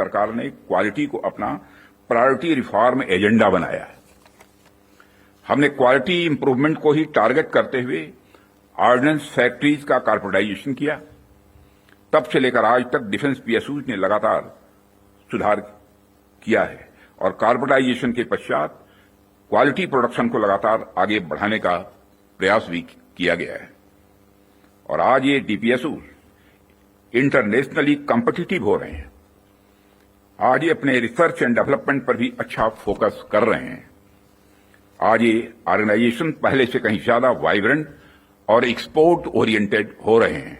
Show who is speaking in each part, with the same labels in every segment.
Speaker 1: सरकार ने क्वालिटी को अपना प्रायोरिटी रिफॉर्म एजेंडा बनाया है। हमने क्वालिटी इंप्रूवमेंट को ही टारगेट करते हुए ऑर्डिनेंस फैक्ट्रीज का कॉर्पोरेटाइजेशन किया। तब से लेकर आज तक डिफेंस पीएसयूज ने लगातार सुधार किया है और कॉर्पोरेटाइजेशन के पश्चात क्वालिटी प्रोडक्शन को लगातार आगे बढ़ाने का प्रयास भी किया गया है। और आज ये डीपीएसयूज इंटरनेशनली कॉम्पिटिटिव हो रहे हैं। आज ये अपने रिसर्च एंड डेवलपमेंट पर भी अच्छा फोकस कर रहे हैं। आज ये ऑर्गेनाइजेशन पहले से कहीं ज्यादा वाइब्रेंट और एक्सपोर्ट ओरिएंटेड हो रहे हैं।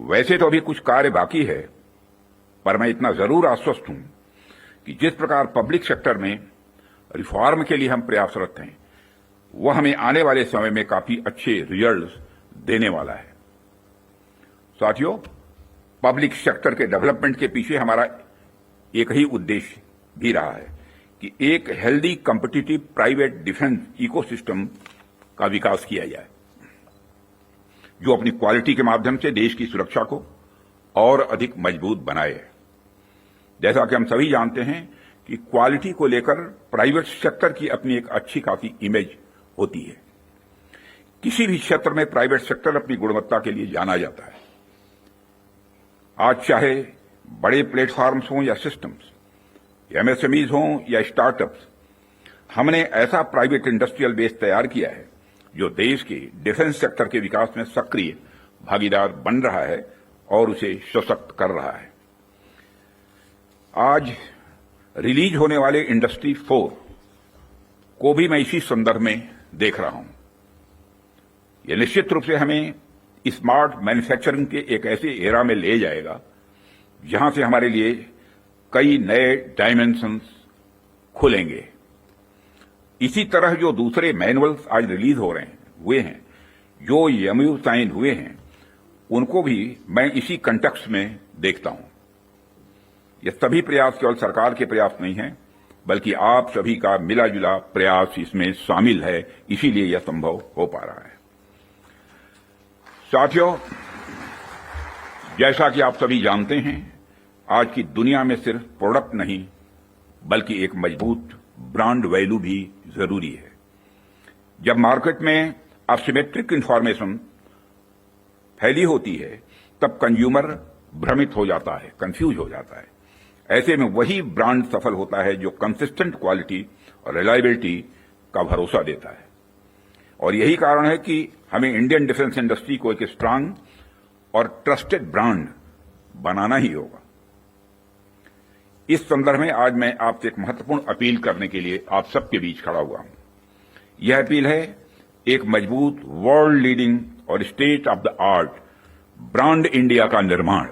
Speaker 1: वैसे तो अभी कुछ कार्य बाकी है, पर मैं इतना जरूर आश्वस्त हूं कि जिस प्रकार पब्लिक सेक्टर में रिफॉर्म के लिए हम प्रयासरत हैं, वह हमें आने वाले समय में काफी अच्छे रिजल्ट्स देने वाला है। साथियों, पब्लिक सेक्टर के डेवलपमेंट के पीछे हमारा एक ही उद्देश्य भी रहा है कि एक healthy competitive private defence ecosystem का विकास किया जाए, जो अपनी क्वालिटी के माध्यम से देश की सुरक्षा को और अधिक मजबूत बनाए। जैसा कि हम सभी जानते हैं कि क्वालिटी को लेकर प्राइवेट सेक्टर की अपनी एक अच्छी खासी इमेज होती है। किसी भी क्षेत्र में प्राइवेट सेक्टर अपनी गुणवत्ता के लिए जाना जाता है। आज चाहे बड़े प्लेटफॉर्म्स हों या सिस्टम्स, एमएसएमईज हों या स्टार्टअप्स, हमने ऐसा प्राइवेट इंडस्ट्रियल बेस तैयार किया है जो देश के डिफेंस सेक्टर के विकास में सक्रिय भागीदार बन रहा है और उसे सशक्त कर रहा है। आज रिलीज होने वाले इंडस्ट्री 4 को भी मैं इसी संदर्भ में देख रहा हूं। यह निश्चित रूप से हमें स्मार्ट मैन्युफैक्चरिंग के एक ऐसे एरा में ले जाएगा जहां से हमारे लिए कई नए डायमेंशंस खुलेंगे। इसी तरह जो दूसरे मैनुअल्स आज रिलीज हो रहे हैं, जो एमओयू साइन हुए हैं, उनको भी मैं इसी कंटेक्स्ट में देखता हूं। ये सभी प्रयास केवल सरकार के प्रयास नहीं हैं, बल्कि आप सभी का मिला जुला प्रयास इसमें शामिल है, इसीलिए यह संभव हो पा रहा है। साथियों, जैसा कि आप सभी जानते हैं, आज की दुनिया में सिर्फ प्रोडक्ट नहीं बल्कि एक मजबूत ब्रांड वैल्यू भी जरूरी है। जब मार्केट में असिमेट्रिक इंफॉर्मेशन फैली होती है, तब कंज्यूमर भ्रमित हो जाता है, कंफ्यूज हो जाता है। ऐसे में वही ब्रांड सफल होता है जो कंसिस्टेंट क्वालिटी और रिलायबिलिटी का भरोसा देता है। और यही कारण है कि हमें इंडियन डिफेंस इंडस्ट्री को एक स्ट्रांग और ट्रस्टेड ब्रांड बनाना ही होगा। इस संदर्भ में आज मैं आपसे एक महत्वपूर्ण अपील करने के लिए आप सबके बीच खड़ा हुआ हूं। यह अपील है एक मजबूत वर्ल्ड लीडिंग और state of the art brand India का निर्माण।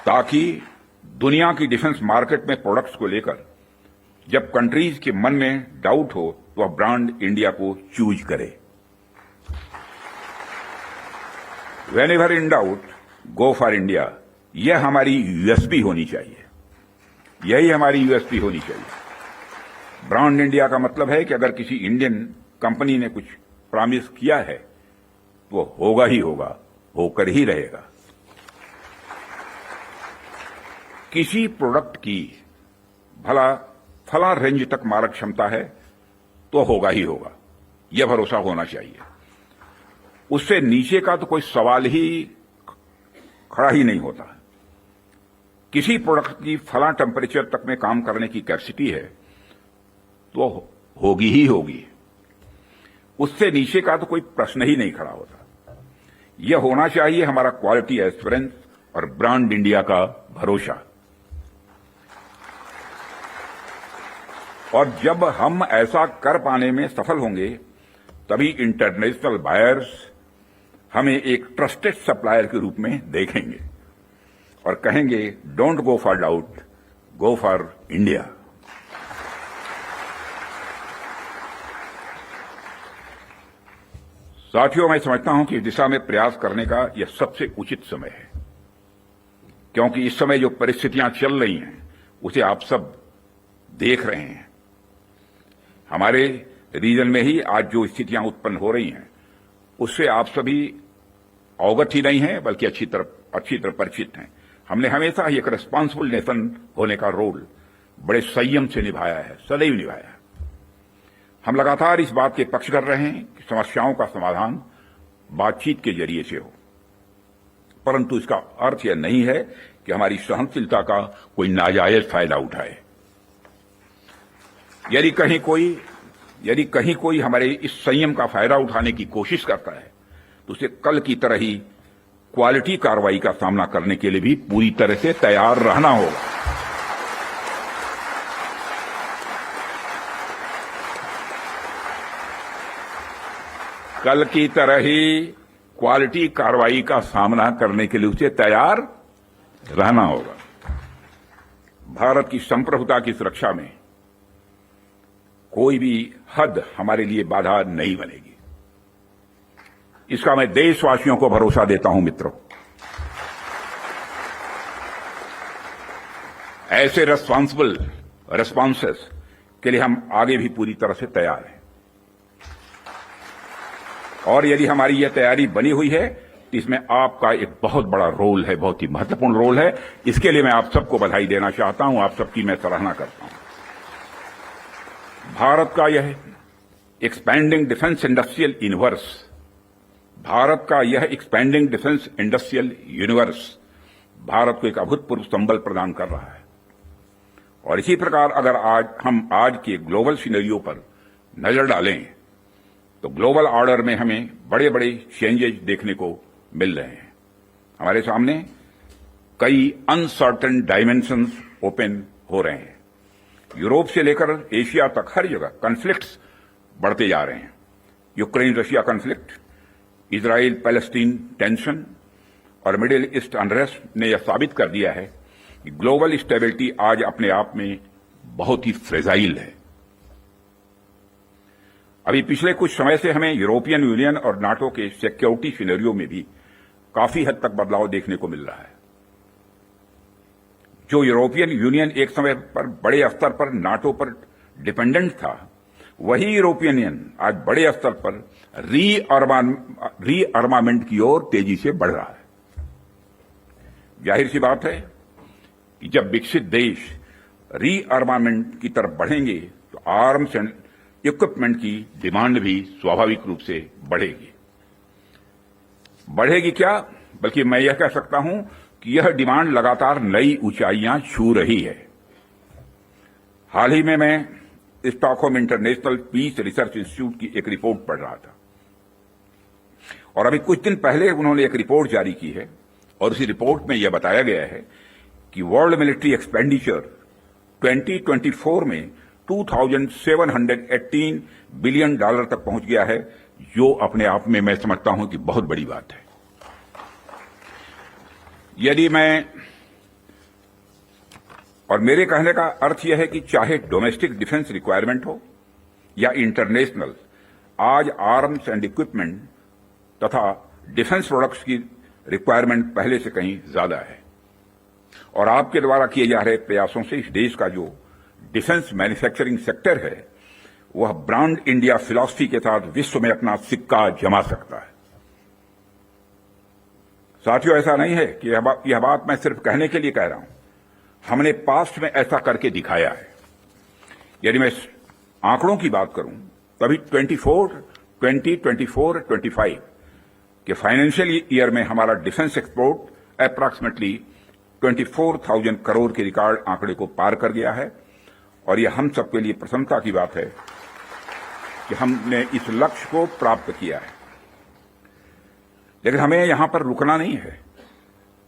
Speaker 1: ताकि दुनिया की डिफेंस मार्केट में प्रोडक्ट्स को लेकर जब कंट्रीज के मन में डाउट हो तो वह ब्रांड इंडिया को चूज करे। Whenever in doubt, go for India। यह हमारी यूएसपी होनी चाहिए, यही हमारी यूएसपी होनी चाहिए। ब्रांड इंडिया का मतलब है कि अगर किसी इंडियन कंपनी ने कुछ प्रॉमिस किया है तो वो होगा ही होगा, होकर ही रहेगा। किसी प्रोडक्ट की भला फला रेंज तक मारक क्षमता है तो होगा ही होगा, यह भरोसा होना चाहिए। उससे नीचे का तो कोई सवाल ही खड़ा ही नहीं होता। किसी प्रोडक्ट की फला टेम्परेचर तक में काम करने की कैपेसिटी है तो होगी ही होगी, उससे नीचे का तो कोई प्रश्न ही नहीं खड़ा होता। यह होना चाहिए हमारा क्वालिटी एस्योरेंस और ब्रांड इंडिया का भरोसा। और जब हम ऐसा कर पाने में सफल होंगे, तभी इंटरनेशनल बायर्स हमें एक ट्रस्टेड सप्लायर के रूप में देखेंगे और कहेंगे, don't go for doubt, go for India. साथियों, मैं समझता हूं कि इस दिशा में प्रयास करने का यह सबसे उचित समय है, क्योंकि इस समय जो परिस्थितियां चल रही हैं उसे आप सब देख रहे हैं। हमारे रीजन में ही आज जो स्थितियां उत्पन्न हो रही हैं उससे आप सभी अवगत ही नहीं हैं, बल्कि अच्छी तरह परिचित हैं। हमने हमेशा ही एक रिस्पॉन्सिबल नेशन होने का रोल बड़े संयम से निभाया है, सदैव निभाया है। हम लगातार इस बात के पक्ष कर रहे हैं कि समस्याओं का समाधान बातचीत के जरिए से हो, परंतु इसका अर्थ यह नहीं है कि हमारी सहनशीलता का कोई नाजायज फायदा उठाए। यदि कहीं कोई हमारे इस संयम का फायदा उठाने की कोशिश करता है तो उसे कल की तरह ही क्वालिटी कार्रवाई का सामना करने के लिए भी पूरी तरह से तैयार रहना होगा। कल की तरह ही क्वालिटी कार्रवाई का सामना करने के लिए उसे तैयार रहना होगा। भारत की संप्रभुता की सुरक्षा में कोई भी हद हमारे लिए बाधा नहीं बनेगी, इसका मैं देशवासियों को भरोसा देता हूं। मित्रों, ऐसे रिस्पॉन्सिबल रिस्पॉन्सेस के लिए हम आगे भी पूरी तरह से तैयार हैं, और यदि हमारी यह तैयारी बनी हुई है तो इसमें आपका एक बहुत बड़ा रोल है, बहुत ही महत्वपूर्ण रोल है। इसके लिए मैं आप सबको बधाई देना चाहता हूं, आप सबकी मैं सराहना करता हूं। भारत का यह expanding defence industrial universe, Bharat का यह expanding defence industrial universe Bharat को एक अभूतपूर्व संबल प्रदान कर रहा है। और इसी प्रकार अगर हम आज के ग्लोबल सिनेरियो पर नजर डालें तो ग्लोबल ऑर्डर में हमें बड़े बड़े चेंजेस देखने को मिल रहे हैं। हमारे सामने कई अनसर्टेन डायमेंशंस ओपन हो रहे हैं। यूरोप से लेकर एशिया तक हर जगह कॉन्फ्लिक्ट्स बढ़ते जा रहे हैं। Ukraine Russia conflict, Israel Palestine tension और मिडिल ईस्ट अनरेस्ट ने यह साबित कर दिया है कि ग्लोबल स्टेबिलिटी आज अपने आप में बहुत ही फ्रेजाइल है। अभी पिछले कुछ समय से हमें यूरोपियन यूनियन और नाटो के सिक्योरिटी सिनेरियो में भी काफी हद तक बदलाव देखने को मिल रहा है। जो यूरोपियन यूनियन एक समय पर बड़े स्तर पर नाटो पर डिपेंडेंट था, वही यूरोपियन यूनियन आज बड़े स्तर पर रीअर्मामेंट की ओर तेजी से बढ़ रहा है। जाहिर सी बात है कि जब विकसित देश रीअर्मामेंट की तरफ बढ़ेंगे तो आर्म्स एंड इक्विपमेंट की डिमांड भी स्वाभाविक रूप से बढ़ेगी क्या, बल्कि मैं यह कह सकता हूं कि यह डिमांड लगातार नई ऊंचाइयां छू रही है। हाल ही में मैं Stockholm International Peace Research Institute की एक रिपोर्ट पढ़ रहा था, और अभी कुछ दिन पहले उन्होंने एक रिपोर्ट जारी की है, और उसी रिपोर्ट में यह बताया गया है कि वर्ल्ड मिलिट्री एक्सपेंडिचर 2024 में $2,718 बिलियन तक पहुंच गया है, जो अपने आप में मैं समझता हूं कि बहुत बड़ी बात है। और मेरे कहने का अर्थ यह है कि चाहे डोमेस्टिक डिफेंस रिक्वायरमेंट हो या इंटरनेशनल, आज आर्म्स एंड इक्विपमेंट तथा डिफेंस प्रोडक्ट्स की रिक्वायरमेंट पहले से कहीं ज्यादा है। और आपके द्वारा किए जा रहे प्रयासों से इस देश का जो डिफेंस मैन्युफैक्चरिंग सेक्टर है, वह ब्रांड इंडिया फिलॉसफी के साथ विश्व में अपना सिक्का जमा सकता है। साथियों, ऐसा नहीं है कि यह बात मैं सिर्फ कहने के लिए कह रहा हूं, हमने पास्ट में ऐसा करके दिखाया है। यदि मैं आंकड़ों की बात करूं, तभी 2024-25 के फाइनेंशियल ईयर में हमारा डिफेंस एक्सपोर्ट अप्रॉक्सीमेटली 24,000 करोड़ के रिकॉर्ड आंकड़े को पार कर गया है, और यह हम सबके लिए प्रसन्नता की बात है कि हमने इस लक्ष्य को प्राप्त किया है। लेकिन हमें यहां पर रुकना नहीं है,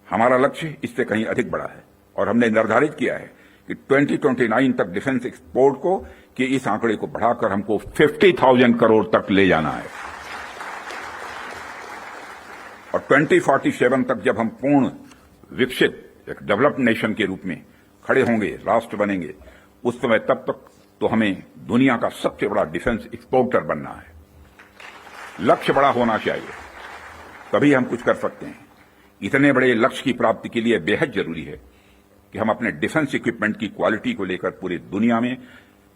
Speaker 1: हमारा लक्ष्य इससे कहीं अधिक बड़ा है, और हमने निर्धारित किया है कि 2029 तक डिफेंस एक्सपोर्ट को कि इस आंकड़े को बढ़ाकर हमको 50,000 करोड़ तक ले जाना है, और 2047 तक जब हम पूर्ण विकसित एक डेवलप्ड नेशन के रूप में खड़े होंगे, राष्ट्र बनेंगे, उस समय तब तक तो हमें दुनिया का सबसे बड़ा डिफेंस एक्सपोर्टर बनना है। लक्ष्य बड़ा होना चाहिए, तभी हम कुछ कर सकते हैं। इतने बड़े लक्ष्य की प्राप्ति के लिए बेहद जरूरी है कि हम अपने डिफेंस इक्विपमेंट की क्वालिटी को लेकर पूरी दुनिया में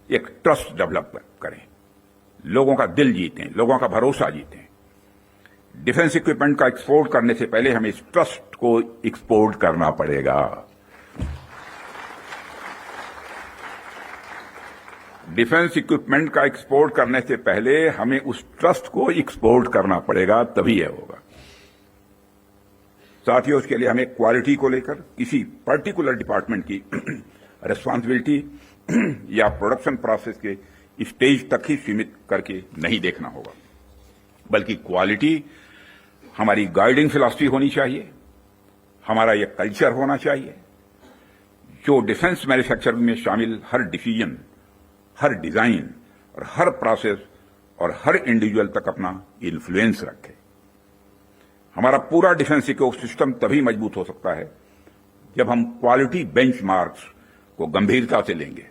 Speaker 1: एक ट्रस्ट डेवलप करें। लोगों का दिल जीतें, लोगों का भरोसा जीतें। डिफेंस इक्विपमेंट का एक्सपोर्ट करने से पहले हमें इस ट्रस्ट को एक्सपोर्ट करना पड़ेगा। डिफेंस इक्विपमेंट का एक्सपोर्ट करने से पहले हमें उस ट्रस्ट को एक्सपोर्ट करना पड़ेगा, तभी यह होगा। साथियों, उसके लिए हमें क्वालिटी को लेकर किसी पर्टिकुलर डिपार्टमेंट की रिस्पांसिबिलिटी या प्रोडक्शन प्रोसेस के स्टेज तक ही सीमित करके नहीं देखना होगा, बल्कि क्वालिटी हमारी गाइडिंग फिलॉसफी होनी चाहिए, हमारा यह कल्चर होना चाहिए जो डिफेंस मैन्युफैक्चरिंग में शामिल हर डिसीजन, हर डिजाइन और हर प्रोसेस और हर इंडिविजुअल तक अपना इन्फ्लुएंस रखे। हमारा पूरा डिफेंस इकोसिस्टम तभी मजबूत हो सकता है जब हम क्वालिटी बेंचमार्क्स को गंभीरता से लेंगे।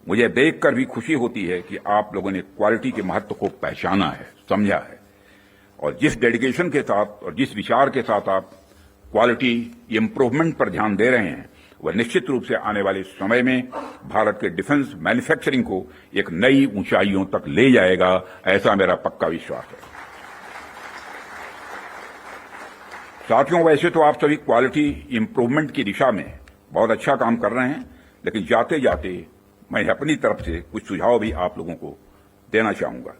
Speaker 1: मुझे देखकर भी खुशी होती है कि आप लोगों ने क्वालिटी के महत्व को पहचाना है, समझा है, और जिस डेडिकेशन के साथ और जिस विचार के साथ आप क्वालिटी इंप्रूवमेंट पर ध्यान दे रहे हैं, वह निश्चित रूप से आने वाले समय में भारत के डिफेंस मैन्युफैक्चरिंग को एक नई ऊंचाइयों तक ले जाएगा, ऐसा मेरा पक्का विश्वास है। साथियों, वैसे तो आप सभी क्वालिटी इंप्रूवमेंट की दिशा में बहुत अच्छा काम कर रहे हैं, लेकिन जाते जाते मैं अपनी तरफ से कुछ सुझाव भी आप लोगों को देना चाहूंगा।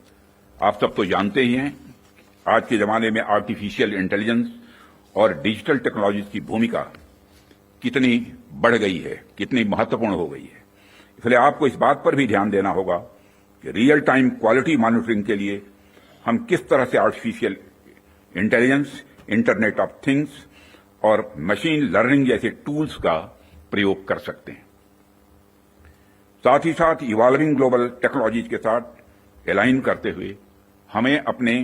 Speaker 1: आप सब तो जानते ही हैं, आज के जमाने में आर्टिफिशियल इंटेलिजेंस और डिजिटल टेक्नोलॉजी की भूमिका कितनी बढ़ गई है, कितनी महत्वपूर्ण हो गई है। इसलिए आपको इस बात पर भी ध्यान देना होगा कि रियल टाइम क्वालिटी मॉनिटरिंग के लिए हम किस तरह से artificial intelligence, internet of things और मशीन लर्निंग जैसे टूल्स का प्रयोग कर सकते हैं। साथ ही साथ इवॉल्विंग ग्लोबल टेक्नोलॉजीज के साथ अलाइन करते हुए हमें अपने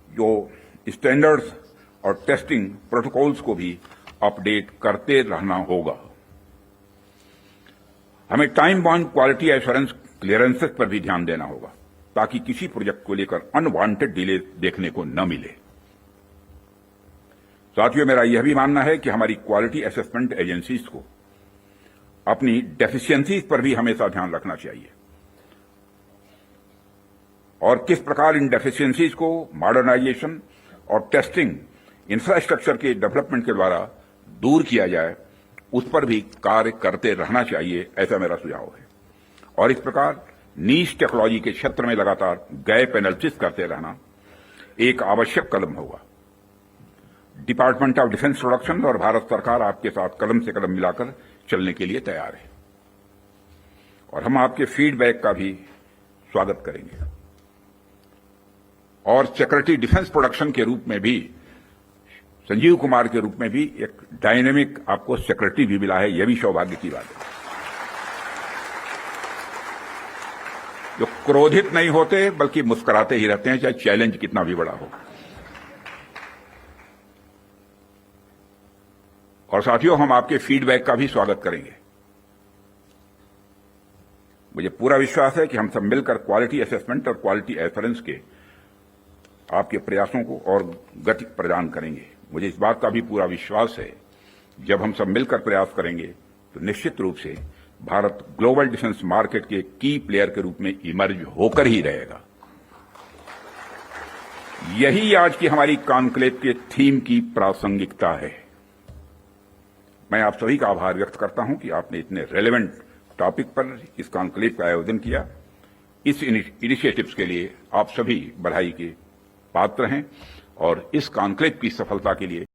Speaker 1: जो स्टैंडर्ड्स और टेस्टिंग प्रोटोकॉल्स को भी अपडेट करते रहना होगा। हमें time bound quality assurance clearances पर भी ध्यान देना होगा, ताकि किसी प्रोजेक्ट को लेकर अनवांटेड डिले देखने को न मिले। साथियों, मेरा यह भी मानना है कि हमारी क्वालिटी असेसमेंट एजेंसीज को अपनी डेफिशिएंसीज पर भी हमेशा ध्यान रखना चाहिए और किस प्रकार इन डेफिशिएंसीज को मॉडर्नाइजेशन और टेस्टिंग इंफ्रास्ट्रक्चर के डेवलपमेंट के द्वारा दूर किया जाए, उस पर भी कार्य करते रहना चाहिए, ऐसा मेरा सुझाव है। और इस प्रकार नीश टेक्नोलॉजी के क्षेत्र में लगातार गैप एनालिसिस करते रहना एक आवश्यक कदम होगा। डिपार्टमेंट ऑफ डिफेंस प्रोडक्शन और भारत सरकार आपके साथ कदम से कदम मिलाकर चलने के लिए तैयार है और हम आपके फीडबैक का भी स्वागत करेंगे। और सिक्योरिटी डिफेंस प्रोडक्शन के रूप में भी, संजीव कुमार के रूप में भी एक डायनेमिक आपको सिक्योरिटी भी मिला है, यह भी सौभाग्य की बात है। जो क्रोधित नहीं होते बल्कि मुस्कुराते ही रहते हैं, चाहे चैलेंज कितना भी बड़ा हो। और साथियों, हम आपके फीडबैक का भी स्वागत करेंगे। मुझे पूरा विश्वास है कि हम सब मिलकर क्वालिटी असेसमेंट और क्वालिटी एश्योरेंस के आपके प्रयासों को और गति प्रदान करेंगे। मुझे इस बात का भी पूरा विश्वास है, जब हम सब मिलकर प्रयास करेंगे तो निश्चित रूप से भारत ग्लोबल डिफेंस मार्केट के की प्लेयर के रूप में इमर्ज होकर ही रहेगा। यही आज की हमारी कॉन्क्लेव के थीम की प्रासंगिकता है। मैं आप सभी का आभार व्यक्त करता हूं कि आपने इतने रेलेवेंट टॉपिक पर इस कॉन्क्लेव का आयोजन किया। इस इनिशिएटिव्स के लिए आप सभी बधाई के पात्र हैं और इस कॉन्क्लेव की सफलता के लिए